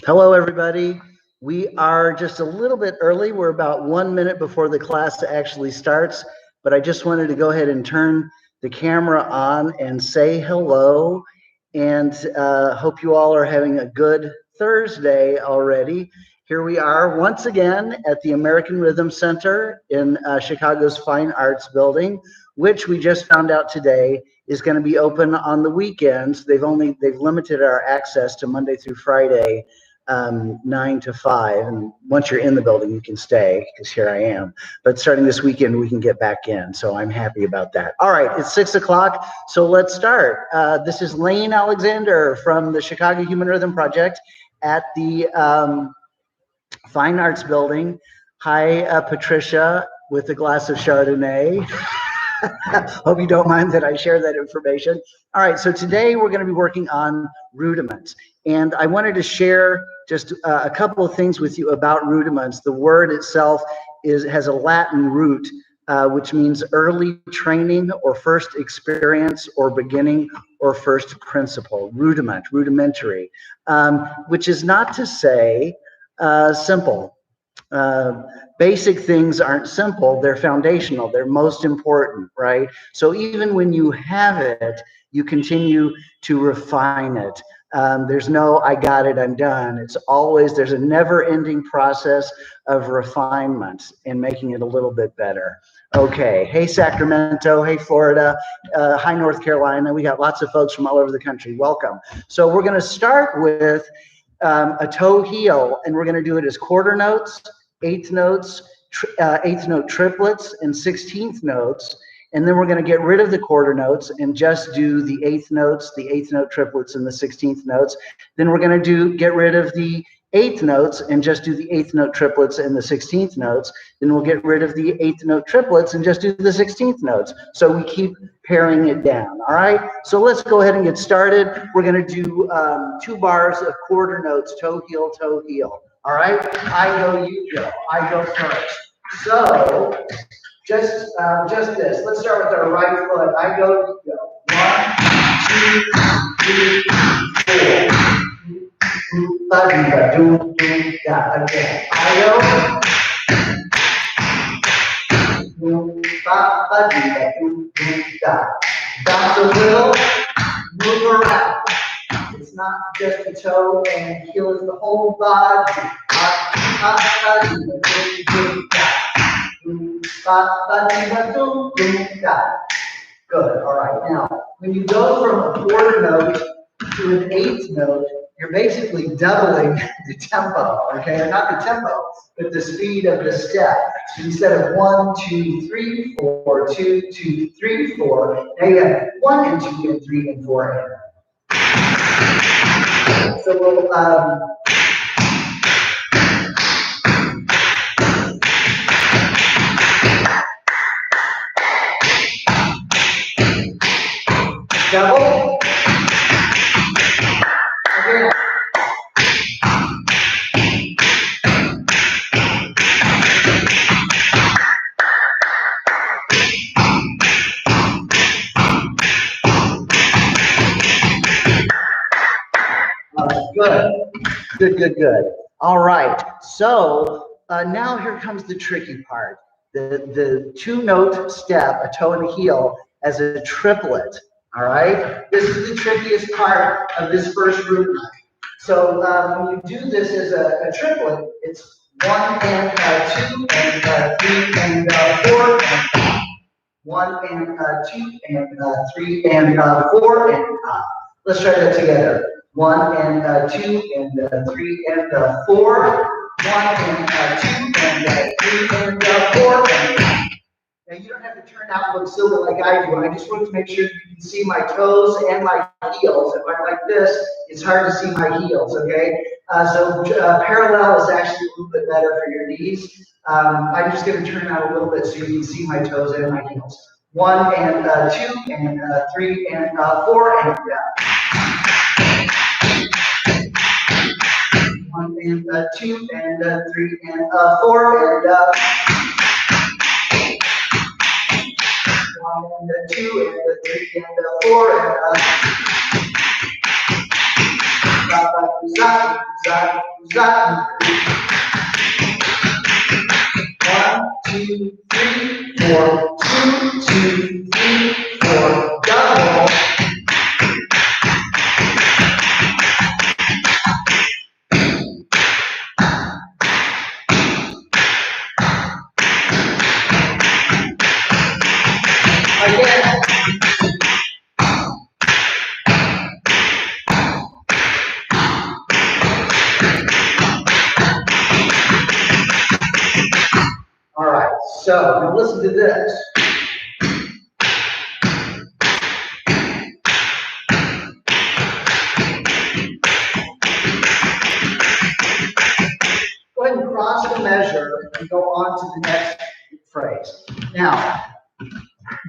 Hello, everybody. We are just a little bit early. We're about 1 minute before the class actually starts, but I just wanted to go ahead and turn the camera on and say hello, and hope you all are having a good Thursday already. Here we are once again at the American Rhythm Center in Chicago's Fine Arts Building, which we just found out today is going to be open on the weekends. They've limited our access to Monday through Friday, 9 to 5, and once you're in the building you can stay, because here I am, but starting this weekend we can get back in, so I'm happy about that. All right, it's 6 o'clock, so let's start. This is Lane Alexander from the Chicago Human Rhythm Project at the Fine Arts Building. Hi, Patricia with a glass of Chardonnay. Hope you don't mind that I share that information. All right, so today we're going to be working on rudiments. And I wanted to share just a couple of things with you about rudiments. The word itself has a Latin root, which means early training or first experience or beginning or first principle. Rudiment, rudimentary, which is not to say simple. Basic things aren't simple, they're foundational, they're most important, right? So even when you have it, you continue to refine it. There's no, I got it, I'm done. It's always, there's a never ending process of refinement and making it a little bit better. Okay, hey Sacramento, hey Florida, hi North Carolina. We got lots of folks from all over the country. Welcome. So we're gonna start with a toe heel, and we're gonna do it as quarter notes, eighth notes, eighth note triplets, and 16th notes. And then we're going to get rid of the quarter notes and just do the eighth notes, the eighth note triplets, and the 16th notes. Then we're going to get rid of the eighth notes and just do the eighth note triplets and the 16th notes. Then we'll get rid of the eighth note triplets and just do the 16th notes. So we keep paring it down. All right. So let's go ahead and get started. We're going to do 2 bars of quarter notes, toe heel, toe heel. All right. I go, you go. I go first. So just this. Let's start with our right foot. I go, you go. 1, 2, 3, 4. Again. I go. Bounce a little. Move around. It's not just the toe and heel, is the whole body. Good. All right. Now, when you go from a quarter note to an eighth note, you're basically doubling the tempo. Okay, or not the tempo, but the speed of the step. So instead of 1, 2, 3, 4, 2, 2, 3, 4, now you have 1 and 2 and 3 and 4. So we'll double. Again. Good. All right. So now here comes the tricky part. The 2-note step, a toe and a heel, as a triplet. All right. This is the trickiest part of this first rudiment. So when you do this as a triplet, it's 1 and 2 and 3 and 4 and 1 and 2 and 3 and 4 and let's try that together. 1 and 2 and 3 and 4. 1 and 2 and 3 and 4 and now you don't have to turn out and look silly like I do. I just want to make sure you can see my toes and my heels. If I'm like this, it's hard to see my heels, okay? So parallel is actually a little bit better for your knees. I'm just going to turn out a little bit so you can see my toes and my heels. 1 and 2 and 3 and 4 and 1 and 2 and 3 and 4 and 1 and 2 and 3 and 4 and za, za, za. 1, 2, 3, 4, 2, 2, 3, 4, double. Again. All right, so now listen to this. Go ahead and cross the measure and go on to the next phrase. Now,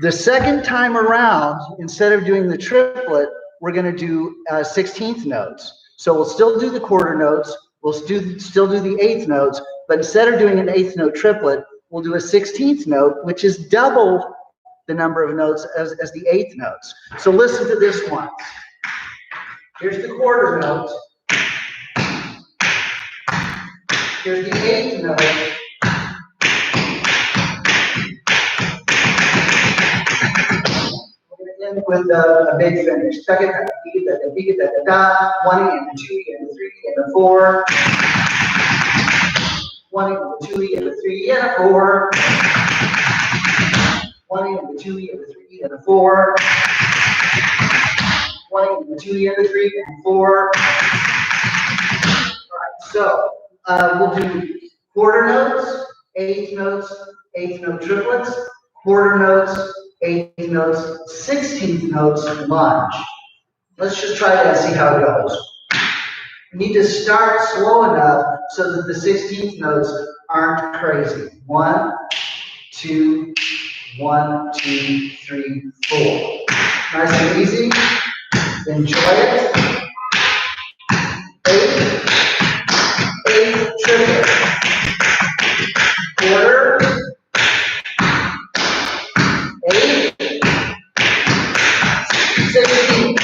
the second time around, instead of doing the triplet, we're going to do 16th notes. So we'll still do the quarter notes, we'll still do the eighth notes, but instead of doing an eighth note triplet, we'll do a 16th note, which is double the number of notes as the eighth notes. So listen to this one. Here's the quarter note. Here's the eighth note. With a big finish. 1 and a 2 and a 3 and a 4. 1 and a 2 and a 3 and a 4. 1 and a 2 and a 3 and a 4. 1 and a 2 and a 3 and 4. All right, so we'll do quarter notes, eighth note triplets, quarter notes, eighth notes, 16th notes, lunge. Let's just try that and see how it goes. You need to start slow enough so that the 16th notes aren't crazy. 1, 2, 1, 2, 3, 4. Nice and easy. Enjoy it. 8 triplet. Quarter. 8. 16.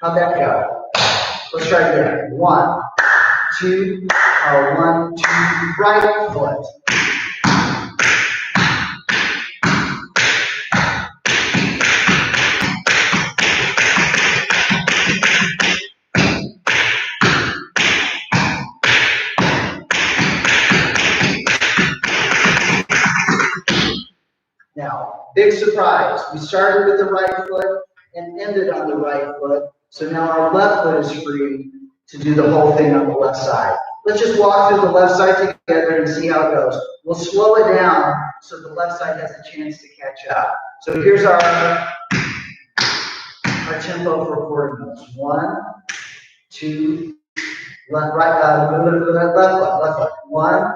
How'd that go? Let's try again. 1, 2, 1, 2, right foot. Now, big surprise. We started with the right foot and ended on the right foot. So now our left foot is free to do the whole thing on the left side. Let's just walk through the left side together and see how it goes. We'll slow it down so the left side has a chance to catch up. So here's our tempo for quarter notes. 1, 2, left foot. 1,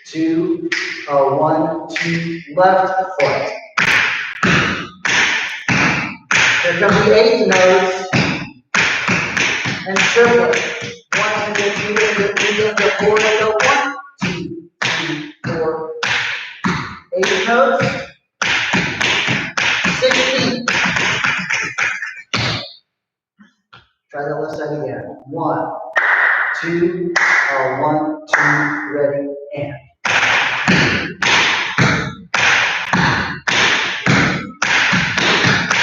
2, 1, 2, left foot. Here comes the eighth notes and triplet. 1 and 2 and 3 and 4 and 1, 2, 3, 4. Eighth notes. 16. Try that left side again. 1, 2, 1, 2, ready, and.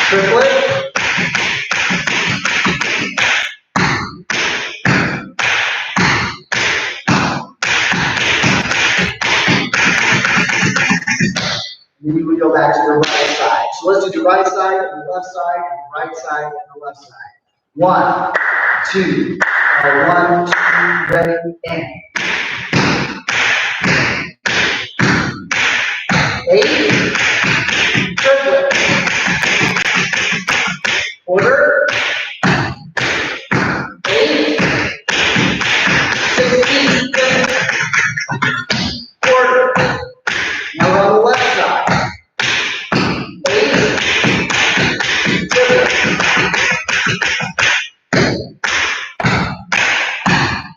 Triplet. Maybe we go back to the right side. So let's do the right side and the left side, and the right side and the left side. 1, 2, 1, 2, ready, and. 8. Triplet. Quarter. 8. 16. Quarter. Now we're on the left side. 8. Triplet.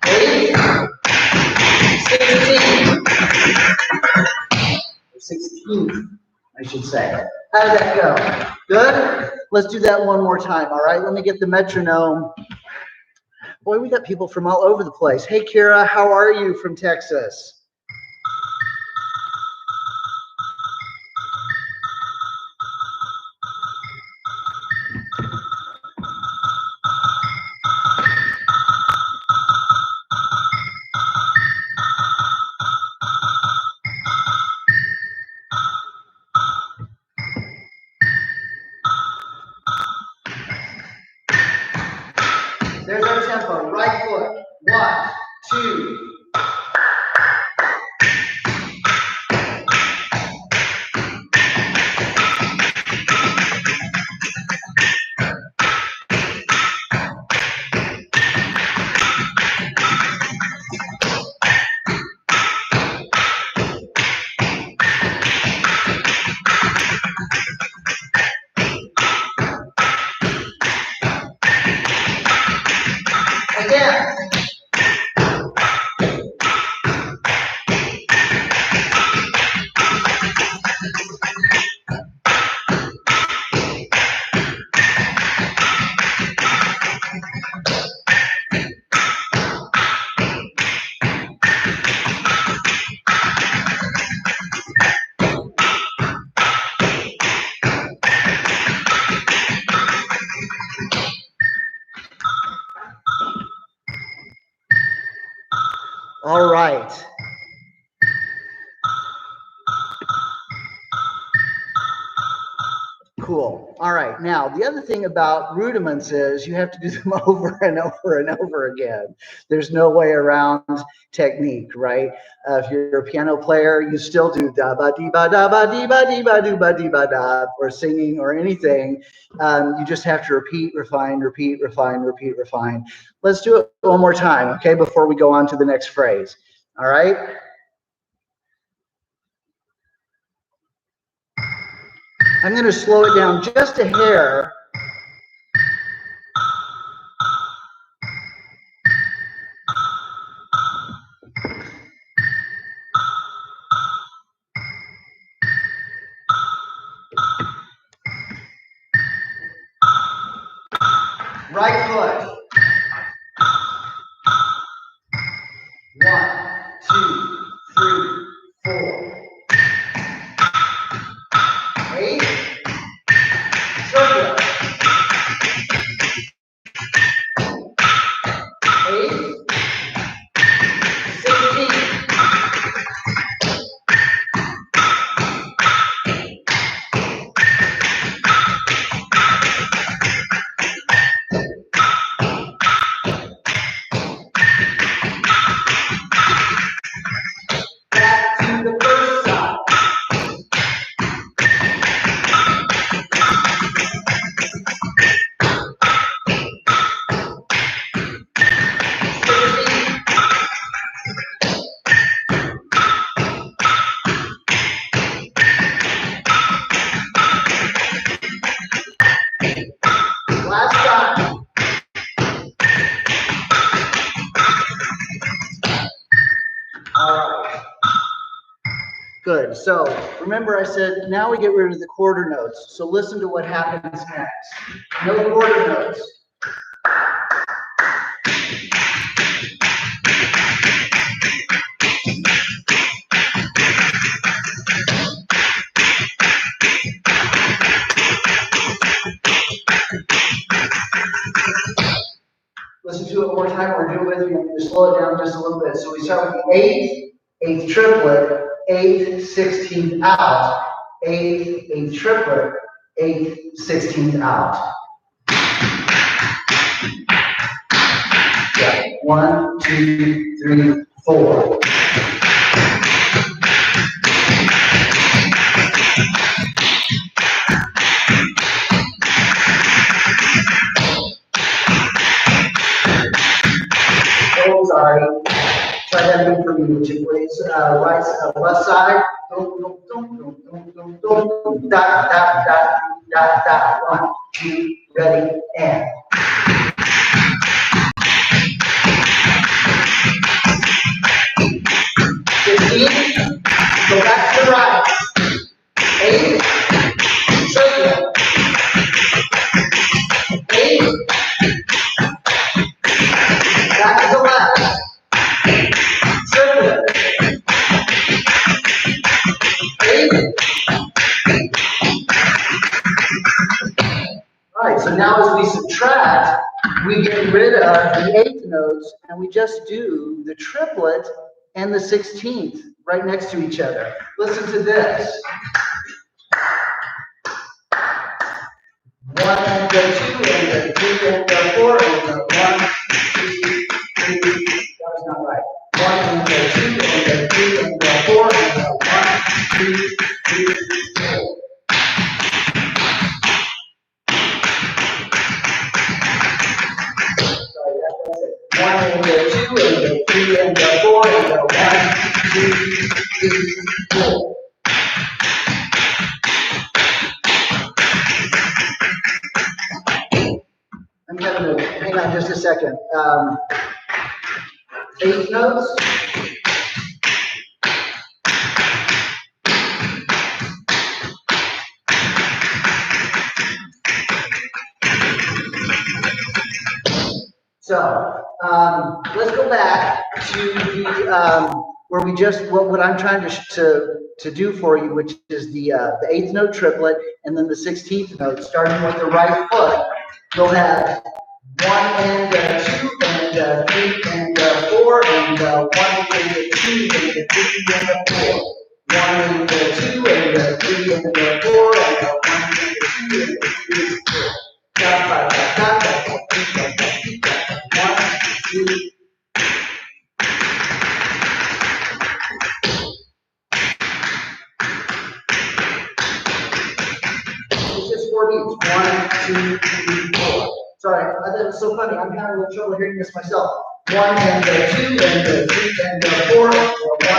8. 16. 16th, I should say. How did that go? Good? Let's do that one more time, all right? Let me get the metronome. Boy, we got people from all over the place. Hey, Kira, how are you from Texas? There's our tempo. Right foot. 1, 2. Again. All right. Cool. All right. Now, the other thing about rudiments is you have to do them over and over and over again. There's no way around technique, right? If you're a piano player, you still do da ba dee ba da ba dee ba dee ba doo ba dee ba da, or singing or anything. You just have to repeat, refine, repeat, refine, repeat, refine. Let's do it one more time, okay, before we go on to the next phrase. All right. I'm going to slow it down just a hair. Right foot. 1, 2, 3, 4. 8. Circle. 8. 16. Back to the first side. Last time. All right. Good. So remember I said now we get rid of the quarter notes. So listen to what happens next. No quarter notes. Listen to it one more time, or do it with me. Just slow it down just a little bit. So we start with the 8th, 8th triplet, 8th, 16th out, 8th, 8th triplet, 8th, 16th out. Yeah. 1, 2, 3, 4. Oh, sorry. Try that again for me, would you please? Left side. Dot, dot, dot, dot, dot. 1, 2, ready, and. Go back to the right. 8, circle. so now as we subtract, we get rid of the eighth notes and we just do the triplet and the 16th right next to each other. Listen to this. 1 and go 2 and go 3 and go 4 and go 1, 2, 3. That was not right. 1 and go 2 and go 3 and go 4 and go 1, 2, 3, 4. Sorry, that's it. 1 and go 2 and go 3 and go 4 and go 1, 2, 3, 4. I'm going to hang on just a second. Eighth notes. So let's go back to the where we just what I'm trying to do for you, which is the eighth note triplet and then the 16th note, starting with the right foot. You'll have 1 and 2 and 3 and 4 and 1 and 2 and 3 and 4. 1 and 2 and 3 and 4 and 1 and 2 and 3 and 4. It's just 4 beats. 1, 2, 3, 4. Sorry, that was so funny. I'm having a little trouble hearing this myself. 1 and 2 and 3 and 4. 1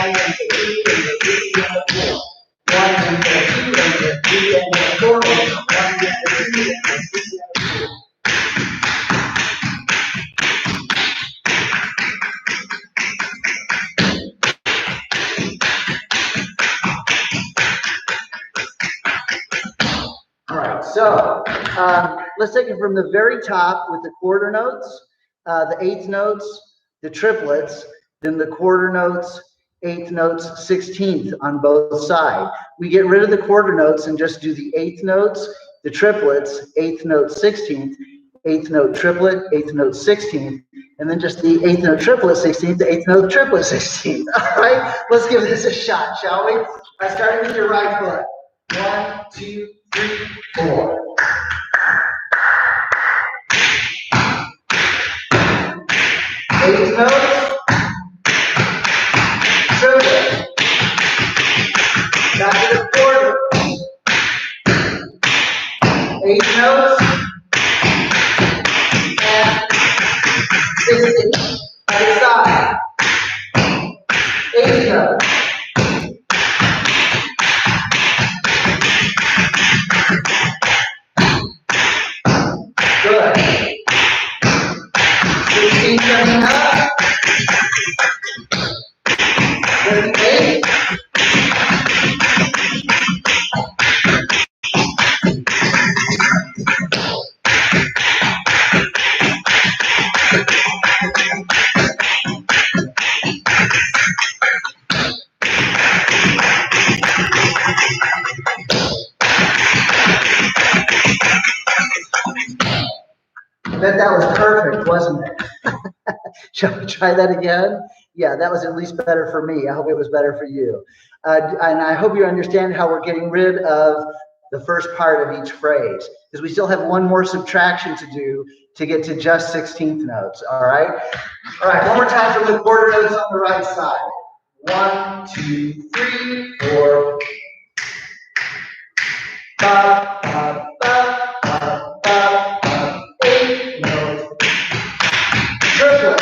and 2 and 3 and 4. 1 and 2 and 3 and 4. 1 and 2 and 3 and 4. All right, so let's take it from the very top with the quarter notes, the eighth notes, the triplets, then the quarter notes, eighth notes, 16th on both sides. We get rid of the quarter notes and just do the eighth notes, the triplets, eighth note, 16th, eighth note triplet, eighth note, 16th, and then just the eighth note triplet, 16th, the eighth note triplet, 16th. All right, let's give this a shot, shall we? Starting with your right foot. 1, 2, 3, 4. Eighth notes, triplet, back to the quarter. Eighth notes, and 16. Other side. Eighth note. Good. 16 coming up. 38. I bet that was perfect, wasn't it? Shall we try that again? Yeah, that was at least better for me. I hope it was better for you. And I hope you understand how we're getting rid of the first part of each phrase, because we still have one more subtraction to do to get to just 16th notes, all right? All right, one more time from the quarter notes on the right side. 1, 2, 3, 4. Ba, ba, ba, ba, ba, ba. 8 notes. Triplet.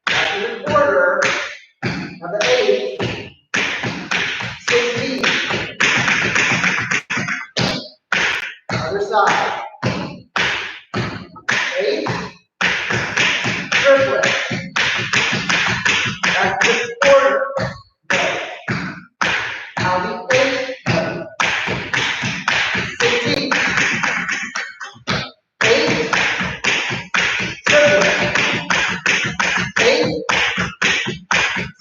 After the quarter of the 8, 16. Other side. 8. Triplet. Back to the quarter. Now the 8. 16. 8. Triplet. 8.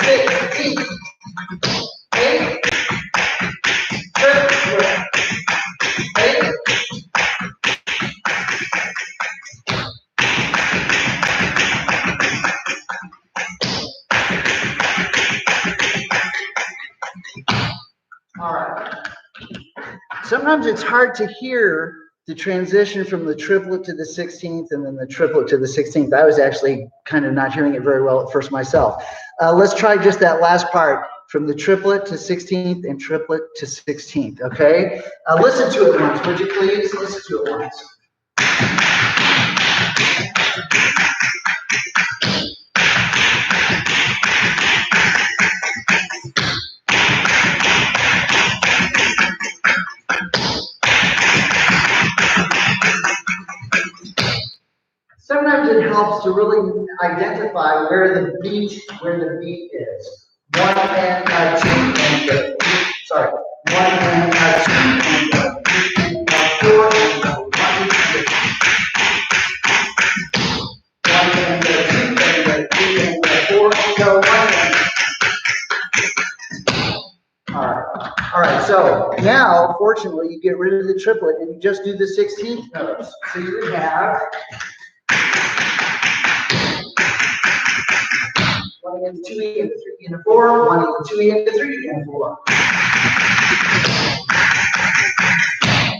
16. 8. Triplet. sometimes it's hard to hear the transition from the triplet to the 16th and then the triplet to the 16th. I was actually kind of not hearing it very well at first myself. Let's try just that last part, from the triplet to 16th and triplet to 16th, okay? Listen to it once, would you please? Listen to it once. Sometimes it helps to really identify where the beat is. One and two and the sorry. One and two and the four and the one and the two and the three and the four and the one. All right. So now, fortunately, you get rid of the triplet and you just do the 16th notes. So you would have 1 and 2 and 3 and 4, 1 and 2 and 3 and 4.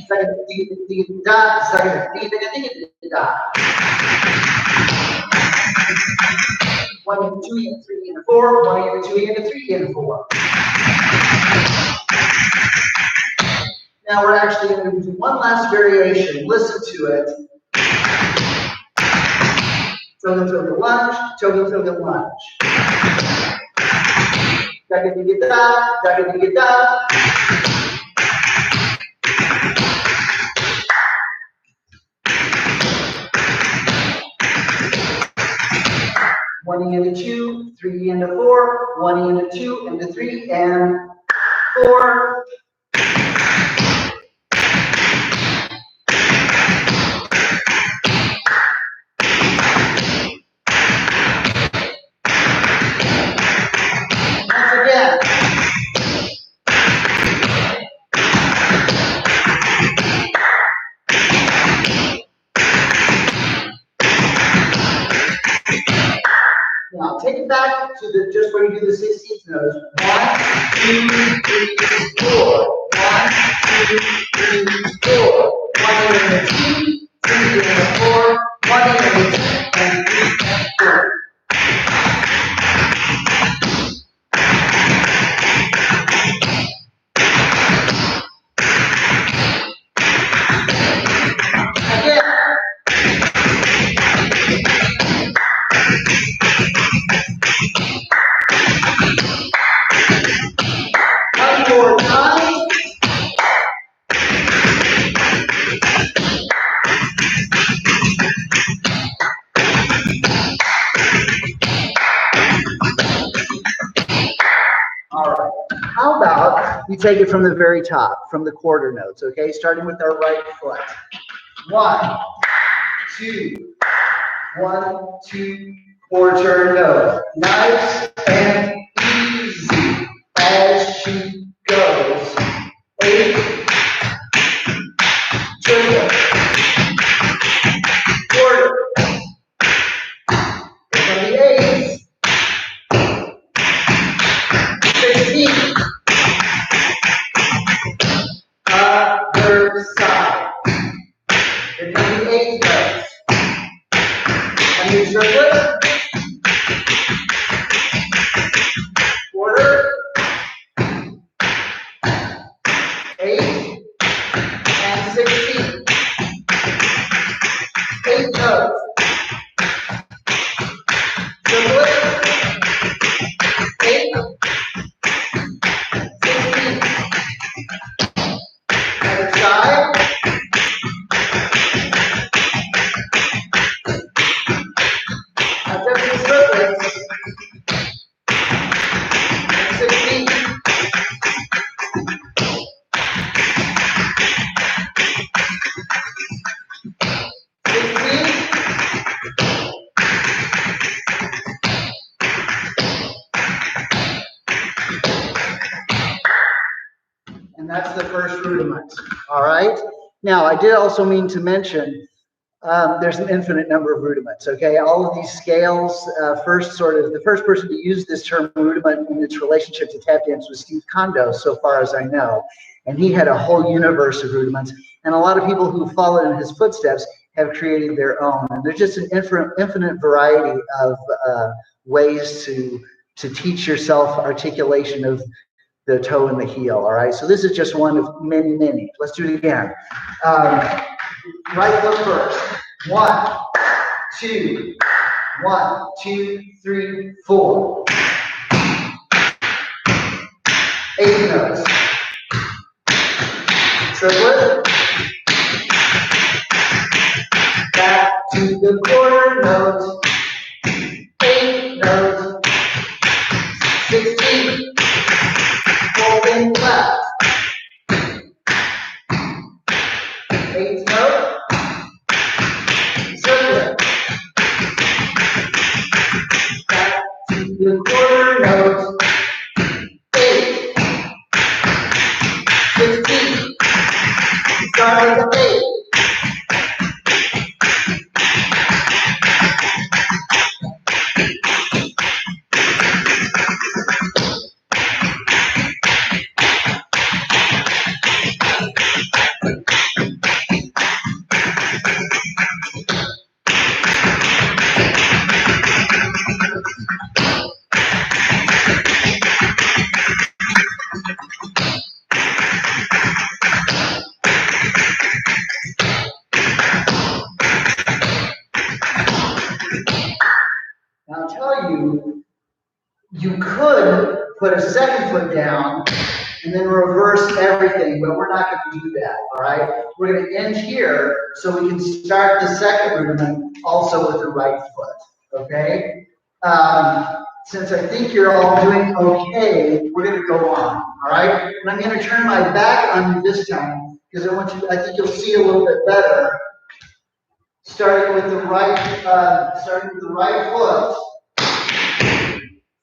Second, D, dot, second, D, dot. 1 and 2 and 3 and 4, 1 and 2 and 3 and 4. Now we're actually going to do one last variation. Listen to it. Toga, toga, lunge, toga, toga, lunge. Daga, diga, da, daga, diga, da. One and a 2, 3 and a 4, 1 and a 2 and a 3 and 4. Now take it back to the just where you do the 16th notes. 1, 2, 3, 4. 1, 2, 3, 4. 1 and a 2, 3 and a 4. 1 and a 2 and 3 and 4. How about we take it from the very top, from the quarter notes, okay? Starting with our right foot. 1, 2, 1, 2, quarter note. Nice and easy as she goes. 8, triple, quarter. From the 8, 16. Other side. Here come the 8 notes. And you triplet. Quarter. 8 and 16. 8 notes. Triplet. 8. 16. Other side. Adjusting triplets. 16. 16. And that's the first rudiment. All right. Now, I did also mean to mention there's an infinite number of rudiments. Okay, all of these scales. The first person to use this term rudiment in its relationship to tap dance was Steve Condos, so far as I know. and he had a whole universe of rudiments. And a lot of people who follow in his footsteps have created their own. And there's just an infinite variety of ways to teach yourself articulation of the toe and the heel. All right. So this is just one of many, many. Let's do it again. Right foot first. 1, 2, 1, 2, 3, 4. 8 notes. Triplet. Back to the quarter note. 8 notes. 16. Open left. 8 note. Triplet. Back to the quarter note. 8. 16. Start with 8. Now I'll tell you, you could put a second foot down and then reverse everything, but we're not going to do that, all right? We're going to end here so we can start the second rudiment also with the right foot, okay? Since I think you're all doing okay, we're going to go on, all right? And I'm going to turn my back on you this time because I think you'll see a little bit better. Starting with the right foot,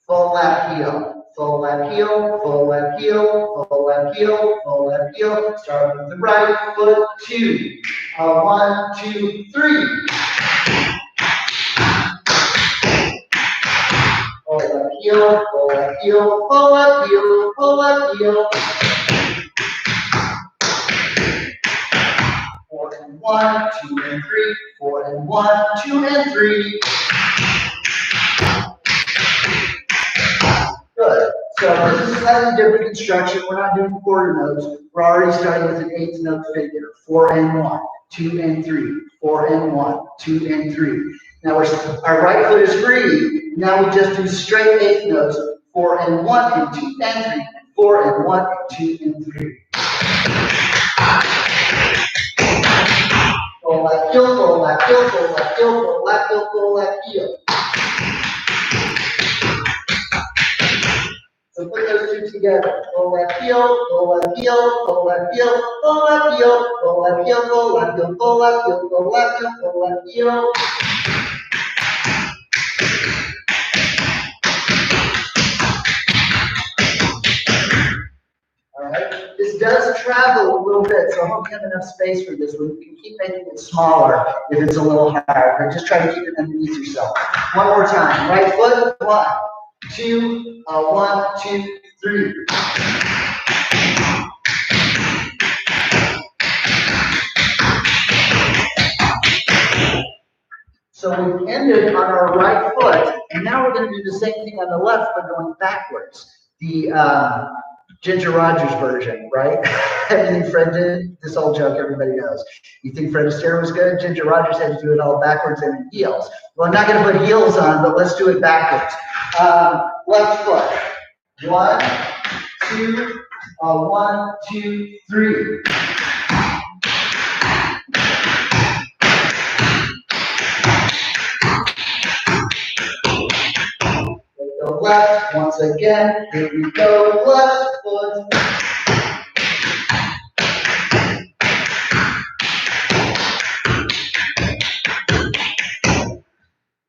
full lap heel, full lap heel, full lap heel, full lap heel, full lap heel. Start with the right foot, 2, 1, 2, 3. Full lap heel, full lap heel, full lap heel, full lap heel. 4 and 1, 2 and 3, 4 and 1, 2 and 3. Good. So this is a slightly different construction. We're not doing quarter notes. We're already starting with an 8th note figure. 4 and 1, 2 and 3, 4 and 1, 2 and 3. Now our right foot is free. Now we just do straight 8th notes. 4 and 1 and 2 and 3, 4 and 1 and 2 and 3. Full lap heel, full lap heel, full lap heel, full lap heel, full lap heel. So put those two together. Full lap heel, full lap heel, full lap heel, full lap heel, full lap heel, full lap heel, full lap heel, full lap heel, full lap heel. Alright, this does travel a little bit, so I hope you have enough space for this one. You can keep making it smaller if it's a little higher, but just try to keep it underneath yourself. One more time. Right foot, 1, 2, 1, 2, 3. So we've ended on our right foot, and now we're going to do the same thing on the left, but going backwards. The Ginger Rogers version, right? You think Fred did? This old joke everybody knows. You think Fred Astaire was good? Ginger Rogers had to do it all backwards and in heels. Well, I'm not going to put heels on, but let's do it backwards. Left foot. 1, 2, 1, 2, 3. Go left once again. Here we go. Left foot.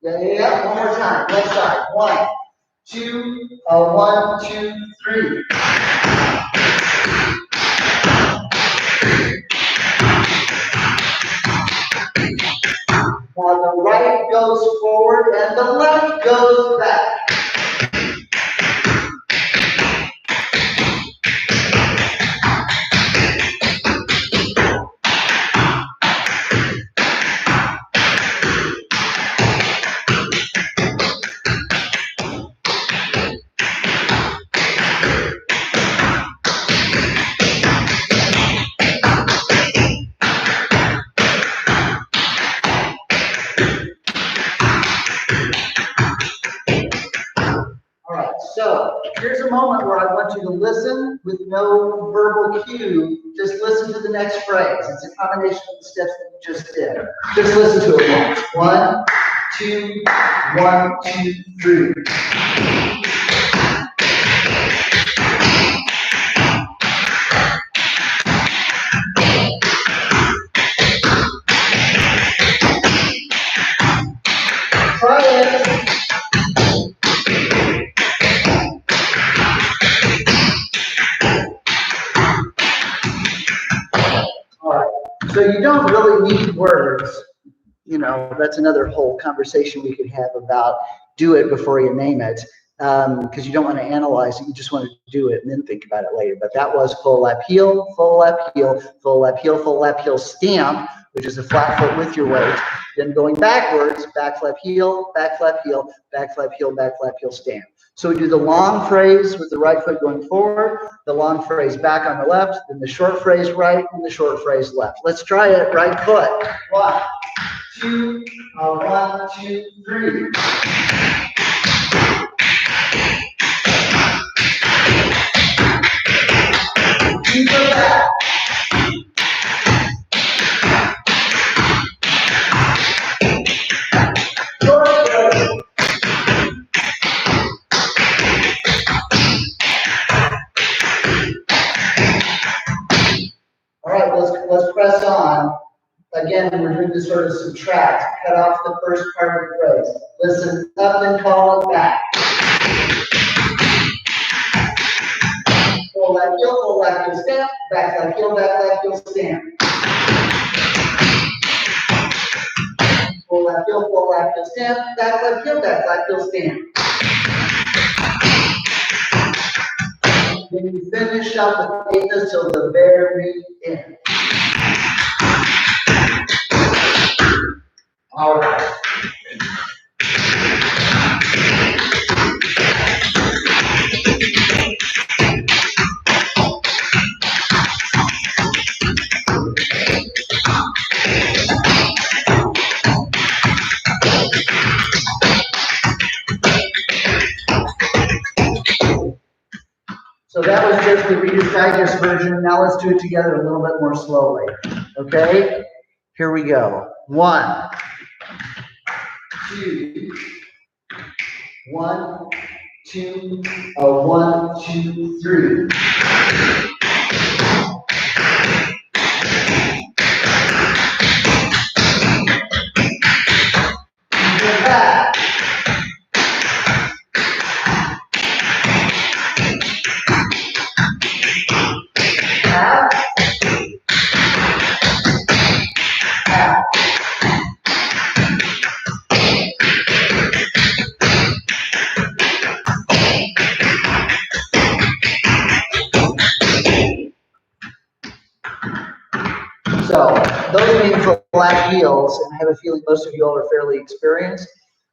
Yeah. One more time. Left side. 1, 2, 1, 2, 3. Now the right goes forward and the left goes back. want you to listen with no verbal cue. Just listen to the next phrase. It's a combination of the steps that you just did. Just listen to it once. 1, 2, 1, 2, 3. Try it. All right. So you don't really need words. You know, that's another whole conversation we could have about do it before you name it, because you don't want to analyze it. You just want to do it and then think about it later. But that was full lap heel, full lap heel, full lap heel, full lap heel stamp, which is a flat foot with your weight. Then going backwards, back flap heel, back flap heel, back flap heel, back flap heel stamp. So we do the long phrase with the right foot going forward, the long phrase back on the left, then the short phrase right, and the short phrase left. Let's try it. Right foot. 1, 2, 1, 2, 3. You go back. Short phrase. All right, let's press on. Again, we're doing this sort of subtract. Cut off the first part of the phrase. Listen up and call it back. Full lap heel, stamp. Back lap heel, stamp. Full lap heel, stamp. Back lap heel, stamp. Then you finish up the eighth till the very end. All right. So that was just the Reader's Digest version. Now let's do it together a little bit more slowly. Okay? Here we go. 1, 2, 1, 2, 1, 2, 3. Get back. Half. Half. So those being flat heels, and I have a feeling most of you all are fairly experienced.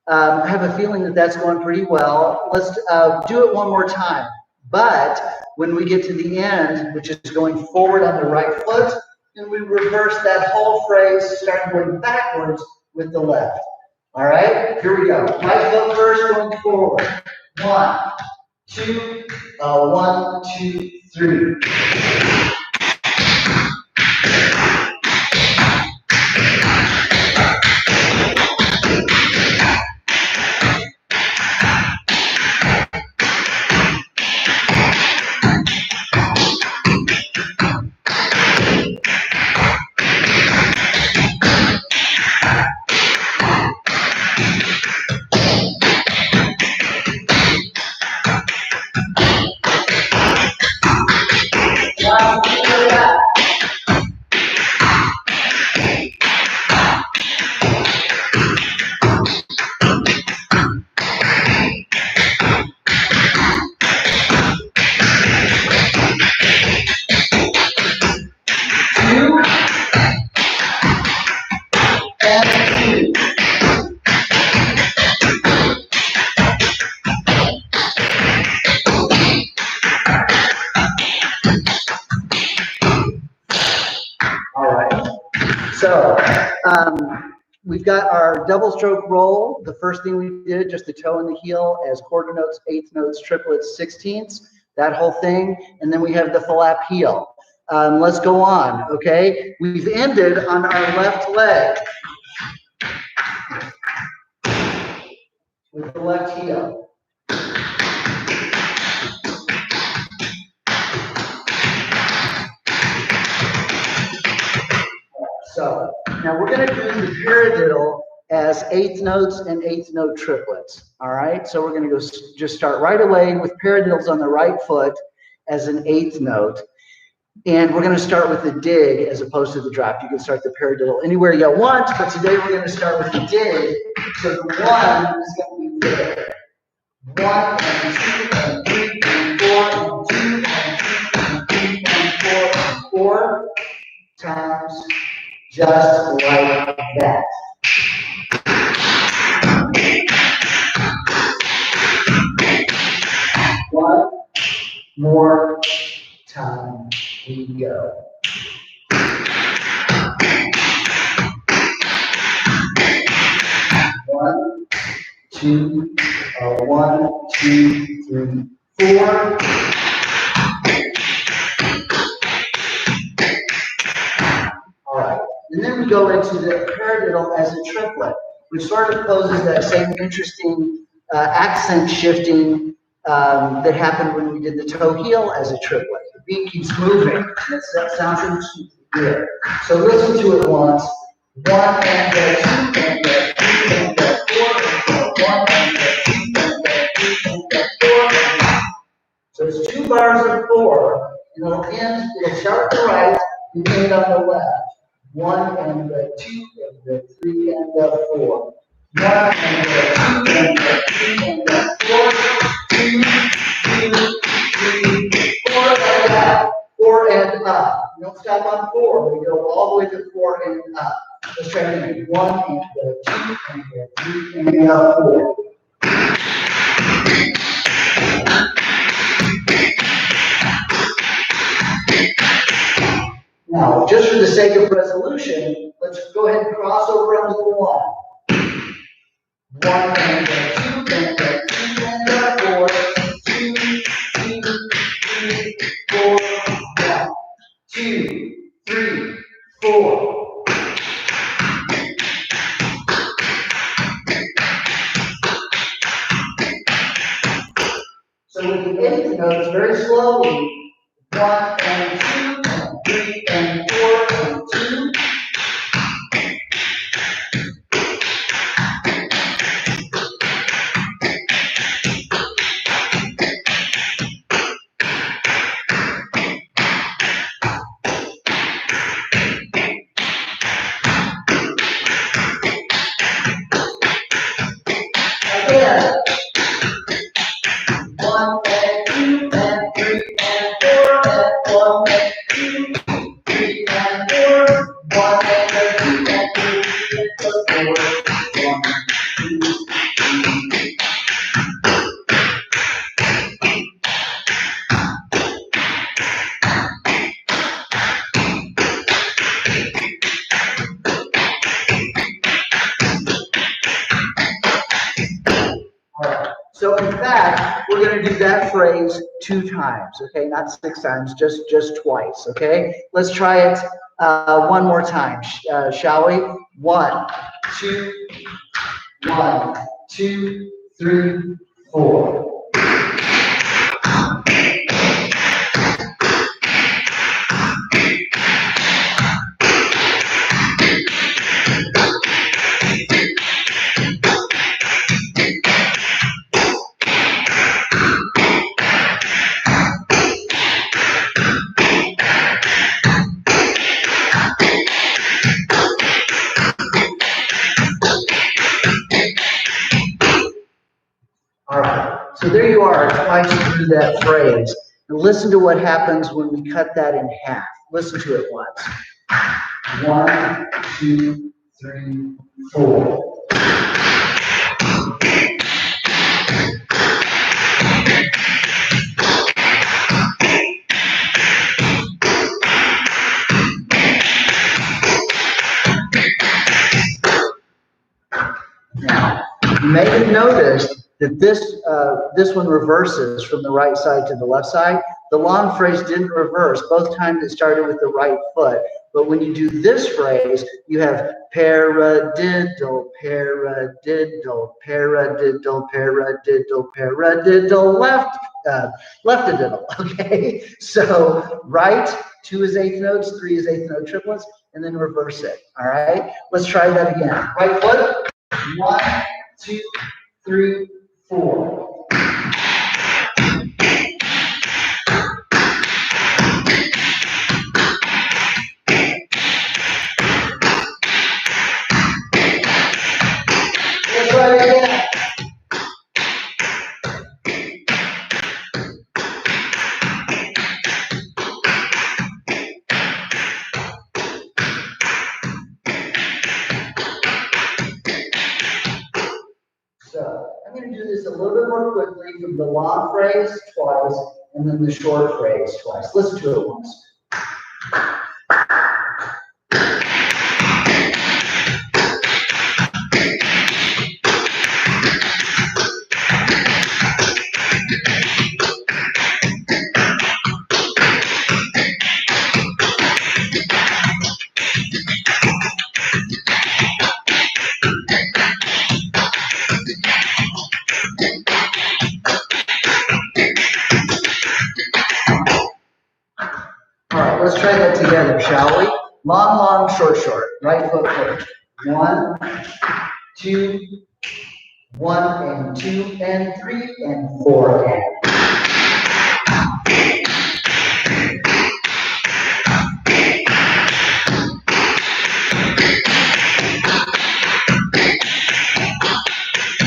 I have a feeling that that's going pretty well. Let's do it one more time. But when we get to the end, which is going forward on the right foot, then we reverse that whole phrase, starting going backwards with the left. All right, here we go. Right foot first, going forward. 1, 2, 1, 2, 3. So we've got our double stroke roll. The first thing we did, just the toe and the heel as quarter notes, eighth notes, triplets, sixteenths. that whole thing, and then we have the flap heel. Let's go on, okay? We've ended on our left leg with the left heel. So now we're going to do the paradiddle as eighth notes and eighth note triplets. All right, so we're going to go just start right away with paradiddles on the right foot as an eighth note. And we're going to start with the dig as opposed to the drop. You can start the paradiddle anywhere you want, but today we're going to start with the dig. So the one is going to be there. 1 and 2 and 3 and 4 and 2 and 3 and 4 and 4 times, just like that. One more time we go. One, two, 1, 2, 3, 4. All right, and then we go into the paradiddle as a triplet, which sort of poses that same interesting accent shifting that happened when we did the toe heel as a triplet. The beat keeps moving. That sounds interesting to hear. So listen to it once. 1 and the 2 and the 3 and the 4 and the 1 and the 2 and the 3 and the 4. So it's 2 bars of 4, and it'll start on the right and end on the left. 1 and the 2 and the 3 and the 4. 1 and the 2 and the 3 and the 4. 2, 2, 3, 4 and up. 4 and up. We don't stop on 4. We go all the way to 4 and up. Let's try it again. 1 and the 2 and the 3 and the 4. Now, just for the sake of resolution, let's go ahead and cross over onto the 1. 1 and the 2 and the 3 and the 4. 2, 2, 3, 4. 1, 2, 3, 4. So with the eighth notes, very slowly. 1 and 2 and 3 and 4 and 2. Again. 1 and 2 and 3 and 4 and 1 and 2, 3 and 4. 1 and 2 and 3 and 4. 1, 2, 3. All right. So in fact, we're going to do that phrase 2 times, okay? Not 6 times, just twice, okay? Let's try it one more time, shall we? 1, 2, 1, 2, 3, 4. All right, so there you are, twice through that phrase. And listen to what happens when we cut that in half. Listen to it once. 1, 2, 3, 4. Now, you may have noticed that this one reverses from the right side to the left side. The long phrase didn't reverse. Both times it started with the right foot. But when you do this phrase, you have paradiddle, paradiddle, paradiddle, paradiddle, paradiddle, leftadiddle. Okay, so right, 2 is eighth notes, 3 is eighth note triplets, and then reverse it. All right, let's try that again. Right foot, 1, 2, 3, 4. Let's try it again. So I'm going to do this a little bit more quickly from the long phrase twice and then the short phrase twice. Listen to it once. All right, let's try that together, shall we? Long, long, short, short. Right foot first. 1, 2, 1 and 2 and 3 and 4 and.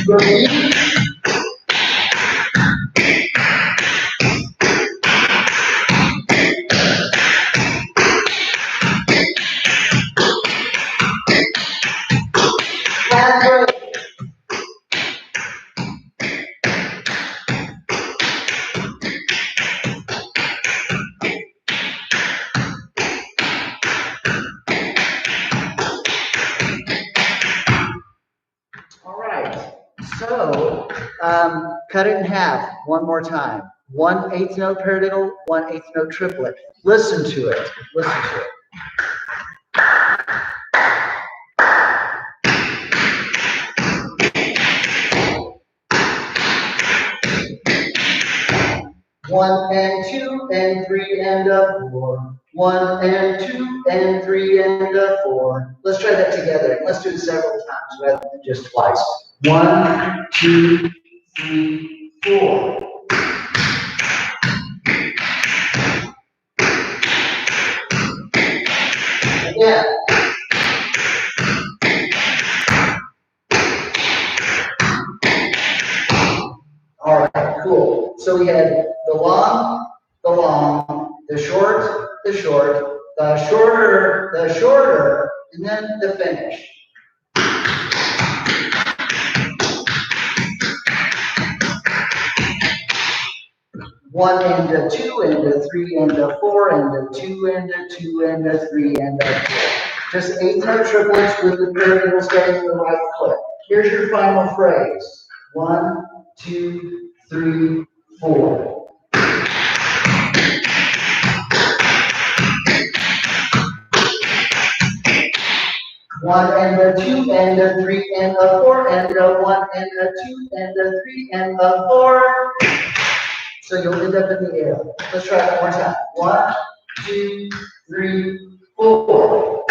Repeat. Last break. All right, so cut it in half one more time. 1 eighth note paradiddle, 1 eighth note triplet. Listen to it. Listen to it. One and 2 and 3 and a 4. 1 and 2 and 3 and a 4. Let's try that together. Let's do it several times rather than just twice. 1, 2, 3, 4. Again. All right, cool. So we had the long, the short, the shorter, the shorter, and then the finish. One and a 2 and a 3 and a 4 and a 2 and a 2 and a 3 and a 4. Just eighth note triplets with the paradiddle starting with the right foot. Here's your final phrase. 1, 2, 3, 4. One and a 2 and a 3 and a 4 and a 1 and a 2 and a 3 and a 4. So you'll end up in the air. Let's try it one more time. 1, 2, 3, 4.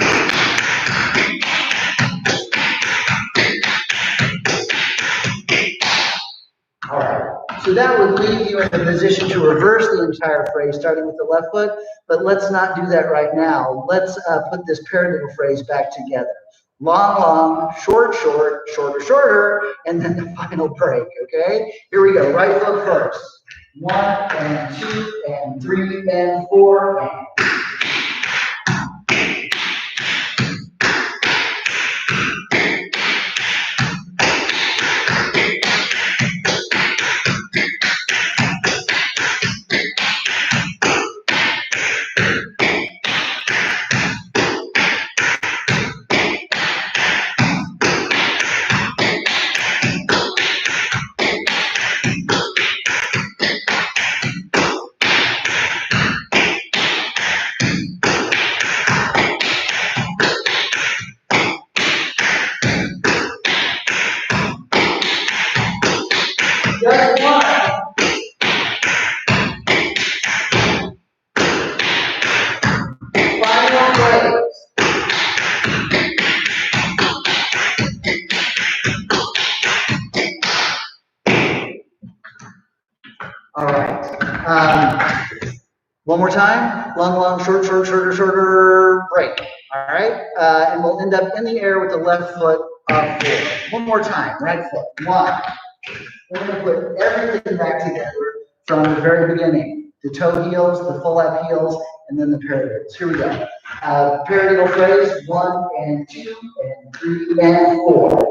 All right. So that would leave you in a position to reverse the entire phrase, starting with the left foot. But let's not do that right now. Let's put this paradiddle phrase back together. Long, long, short, short, shorter, shorter, and then the final break. Okay. Here we go. Right foot first. 1 and 2 and 3 and 4 and. One more time. Long, long, short, short, shorter, shorter, break. All right? And we'll end up in the air with the left foot up forward. One more time. Right foot. One. We're going to put everything back together from the very beginning. The toe heels, the full lap heels, and then the paradiddles. Here we go. Paradiddle phrase, 1 and 2 and 3 and 4.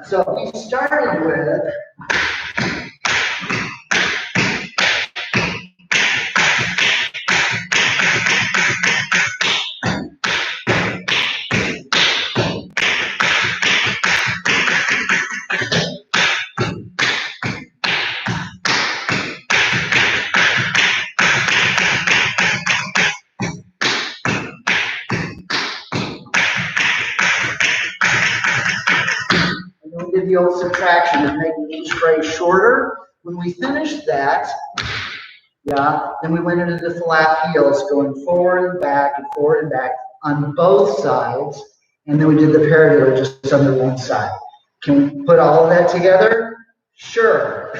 So we started with the old subtraction of making each phrase shorter. When we finished that, then we went into the flap heels, going forward and back on both sides, and then we did the paradiddle just on the one side. Can we put all of that together? Sure.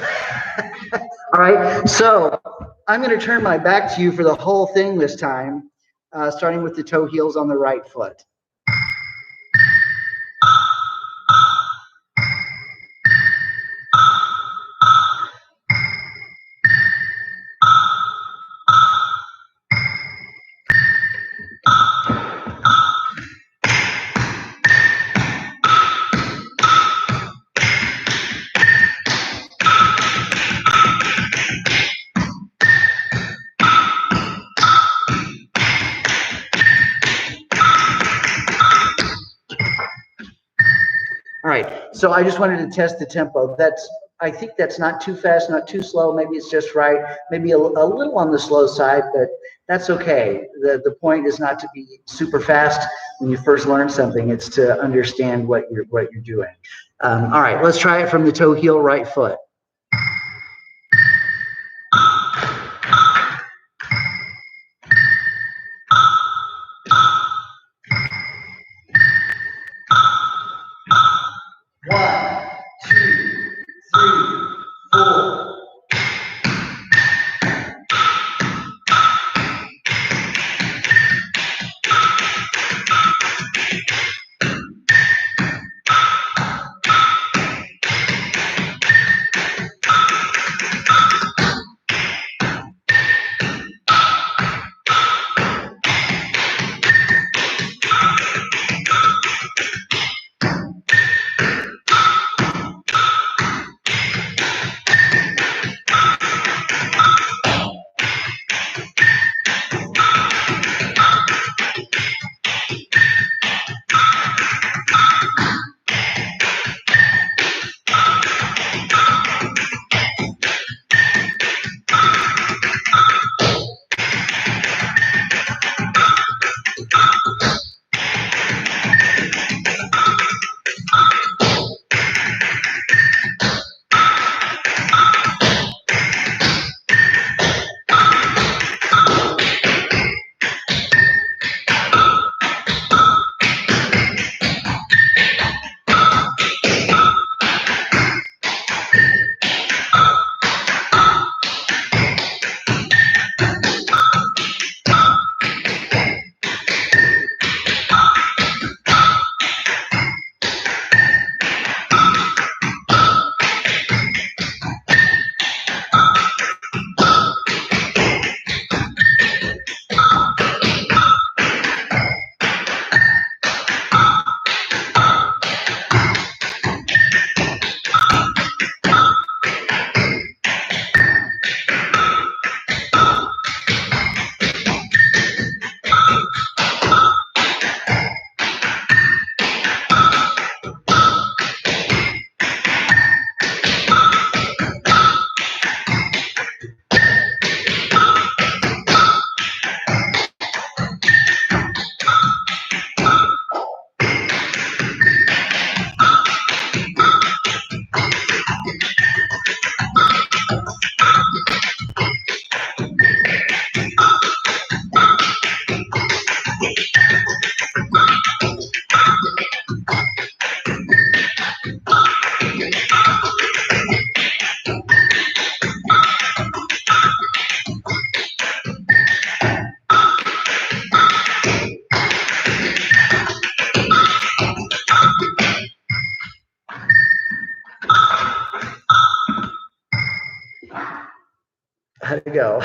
All right, so I'm going to turn my back to you for the whole thing this time, starting with the toe heels on the right foot. All right, so I just wanted to test the tempo. I think that's not too fast, not too slow. Maybe it's just right. Maybe a little on the slow side, but that's okay. The point is not to be super fast when you first learn something. It's to understand what you're doing. All right, let's try it from the toe heel right foot. How'd it go?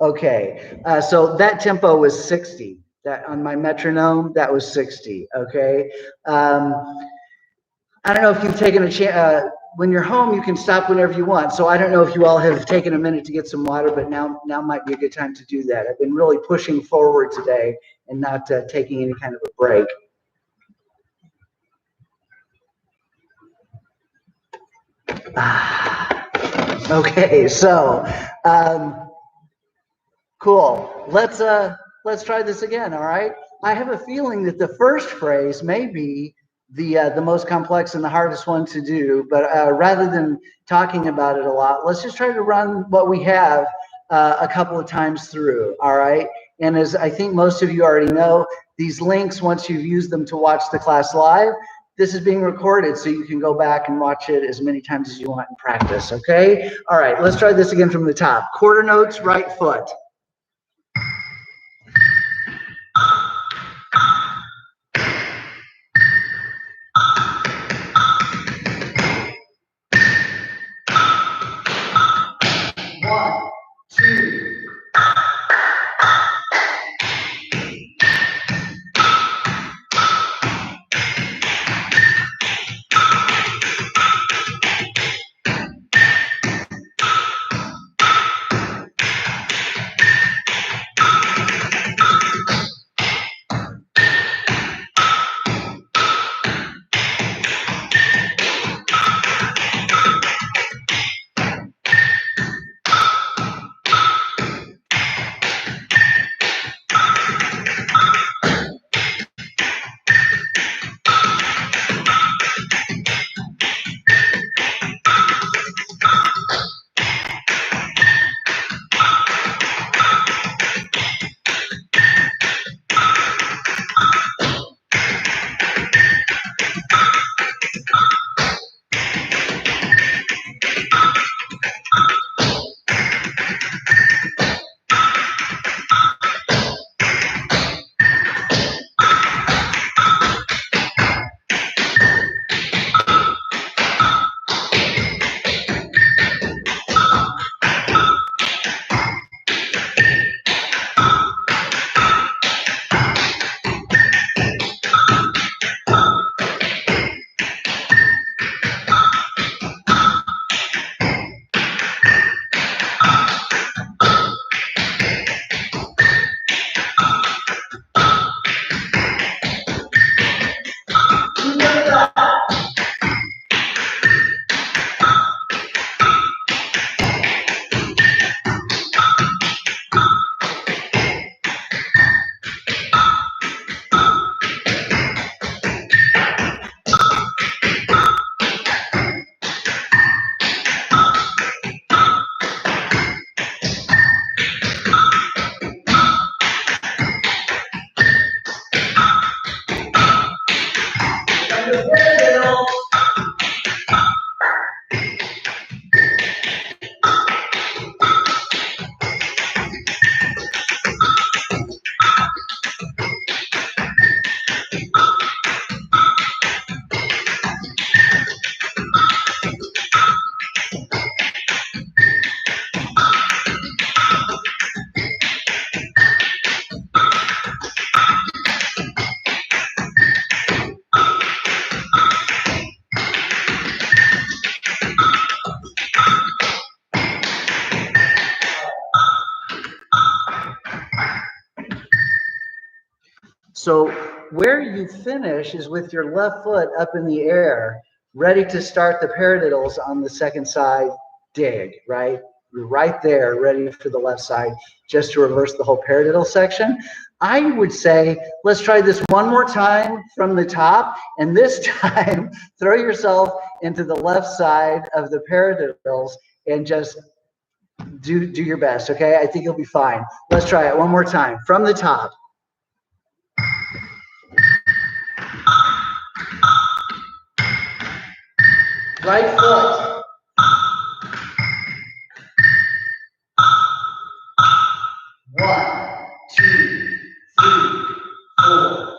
Okay, so that tempo was 60. That on my metronome, that was 60. Okay. I don't know if you've taken a chance. When you're home, you can stop whenever you want. So I don't know if you all have taken a minute to get some water, but now might be a good time to do that. I've been really pushing forward today and not taking any kind of a break. Okay, so cool. Let's try this again. All right. I have a feeling that the first phrase may be the most complex and the hardest one to do. But rather than talking about it a lot, let's just try to run what we have a couple of times through. All right. And as I think most of you already know, these links, once you've used them to watch the class live, this is being recorded, so you can go back and watch it as many times as you want in practice. Okay. All right. Let's try this again from the top. Quarter notes, right foot. One, two. So where you finish is with your left foot up in the air, ready to start the paradiddles on the second side dig, right? You're right there, ready for the left side, just to reverse the whole paradiddle section. I would say, let's try this one more time from the top, and this time, throw yourself into the left side of the paradiddles and just do your best, okay? I think you'll be fine. Let's try it one more time from the top. Right foot. One, two, three, four.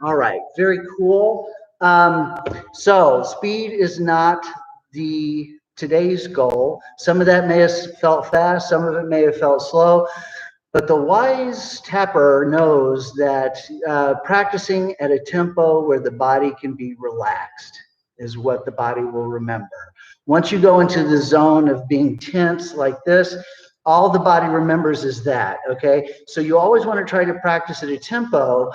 All right, very cool. So speed is not today's goal. Some of that may have felt fast, some of it may have felt slow, but the wise tapper knows that practicing at a tempo where the body can be relaxed is what the body will remember. Once you go into the zone of being tense like this, all the body remembers is that, okay? So you always want to try to practice at a tempo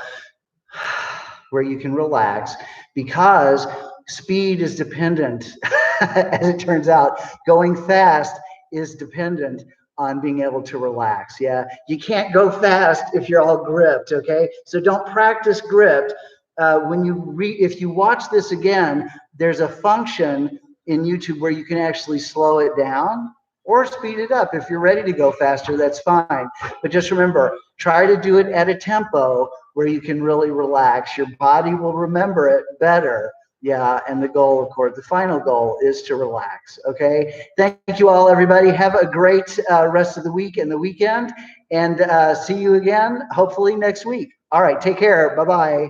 where you can relax, because speed is dependent, as it turns out, going fast is dependent on being able to relax. Yeah, you can't go fast if you're all gripped, okay? So don't practice gripped. If you watch this again, there's a function in YouTube where you can actually slow it down or speed it up. If you're ready to go faster, that's fine. But just remember, try to do it at a tempo where you can really relax. Your body will remember it better. Yeah, and the goal, of course, the final goal is to relax. Okay, thank you all, everybody. Have a great rest of the week and the weekend, and see you again hopefully next week. All right, take care. Bye-bye.